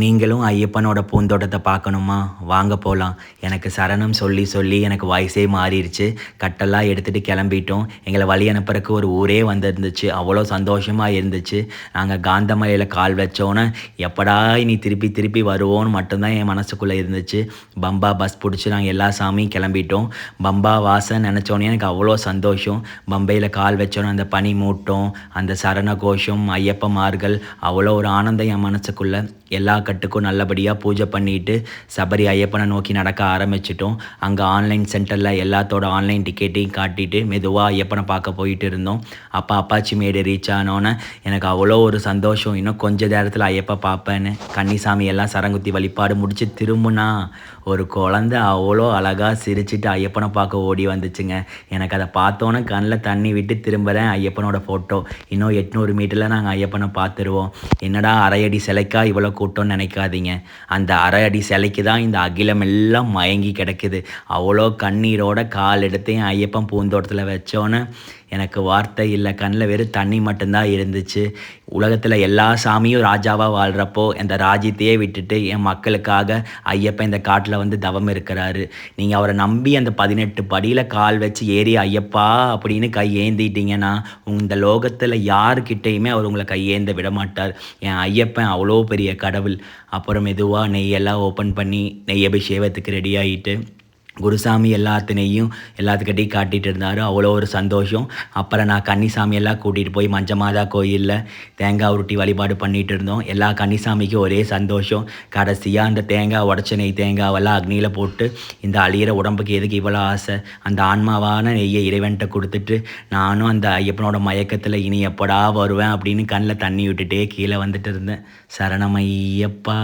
நீங்களும் ஐயப்பனோட பூந்தோட்டத்தை பார்க்கணுமா? வாங்க போலாம். எனக்கு சரணம் சொல்லி சொல்லி எனக்கு வயசே மாறிருச்சு. கட்டெல்லாம் எடுத்துட்டு கிளம்பிட்டோம். எங்கள வழி அனுப்புறக்கு ஒரு ஊரே வந்திருந்துச்சு. அவ்வளோ சந்தோஷமா இருந்துச்சு. நாங்க காந்தமலையில கால் வச்சோனே, எப்படா இனி திருப்பி திருப்பி வருவோன்னு மட்டும் தான் என் மனசுக்குள்ள இருந்துச்சு. பம்பா பஸ் புடிச்சு நாங்க எல்லா சாமியும் கிளம்பிட்டோம். பம்பா வாசம் நெனச்சோனே எனக்கு அவ்வளோ சந்தோஷம். பம்பையில கால் வச்சோனே அந்த பனி மூட்டம், அந்த சரண கோஷம், ஐயப்பமார்கள் அவ்வளோ ஒரு ஆனந்தம் என் மனசுக்குள்ள. எல்லா கட்டுக்கும் நல்லபடியாக பூஜை பண்ணிட்டு சபரி ஐயப்பனை நோக்கி நடக்க ஆரம்பிச்சிட்டோம். அங்கே ஆன்லைன் சென்டரில் எல்லாத்தோட ஆன்லைன் டிக்கெட்டையும் காட்டிட்டு மெதுவாக ஐயப்பனை பார்க்க போயிட்டு இருந்தோம். அப்போ அப்பாச்சி மேடு ரீச் ஆனோன்னே எனக்கு அவ்வளோ ஒரு சந்தோஷம். இன்னும் கொஞ்ச நேரத்தில் ஐயப்பா பார்ப்பேன்னு கன்னிசாமி எல்லாம் சரங்குத்தி வழிபாடு முடிச்சு திரும்பினா ஒரு குழந்த அவ்வளோ அழகாக சிரிச்சிட்டு ஐயப்பனை பார்க்க ஓடி வந்துச்சுங்க. எனக்கு அதை பார்த்தோன்னே கண்ணில் தண்ணி விட்டு திரும்புகிறேன். ஐயப்பனோட ஃபோட்டோ இன்னும் 800 மீட்டரில் நாங்கள் ஐயப்பனை பார்த்துருவோம். என்னடா அரை அடி சிலைக்கா இவ்வளோ கூட்டம்னு நினைக்காதீங்க. அந்த அரை அடி சிலைக்கு தான் இந்த அகிலம் எல்லாம் மயங்கி கிடக்குது. அவ்வளோ கண்ணீரோட கால் எடுத்து என் ஐயப்பன் பூந்தோட்டத்தில் வச்சோன்னே எனக்கு வார்த்தை இல்லை. கண்ணில் வெறும் தண்ணி மட்டும்தான் இருந்துச்சு. உலகத்தில் எல்லா சாமியும் ராஜாவாக வாழ்கிறப்போ இந்த ராஜ்யத்தையே விட்டுட்டு என் மக்களுக்காக ஐயப்பன் இந்த காட்டில் வந்து தவம் இருக்கிறாரு. நீங்கள் அவரை நம்பி அந்த 18 படியில் கால் வச்சு ஏறி ஐயப்பா அப்படின்னு கை ஏந்திட்டீங்கன்னா இந்த லோகத்தில் யாருக்கிட்டேயுமே அவர் உங்களை கையேந்த விட மாட்டார். என் ஐயப்பன் அவ்வளோ பெரிய கடவுள். அப்புறம் மெதுவாக நெய்யெல்லாம் ஓப்பன் பண்ணி நெய் அபிஷேகத்துக்கு ரெடி ஆகிட்டு குருசாமி எல்லாத்துக்கிட்டையும் காட்டிகிட்டு இருந்தார். அவ்வளோ ஒரு சந்தோஷம். அப்புறம் நான் கன்னிசாமியெல்லாம் கூட்டிகிட்டு போய் மஞ்சமாதா கோயிலில் தேங்காய் உருட்டி வழிபாடு பண்ணிகிட்டு இருந்தோம். எல்லா கன்னிசாமிக்கும் ஒரே சந்தோஷம். கடைசியாக அந்த தேங்காய் உடச்ச நெய் தேங்காவெல்லாம் அக்னியில் போட்டு இந்த அழியிற உடம்புக்கு எதுக்கு இவ்வளோ ஆசை, அந்த ஆன்மாவான நெய்யை இறைவன்கிட்ட கொடுத்துட்டு நானும் அந்த ஐயப்பனோட மயக்கத்தில் இனி எப்படா வருவேன் அப்படின்னு கண்ணில் தண்ணி விட்டுட்டே கீழே வந்துட்டு இருந்தேன். சரணம் ஐயப்பா.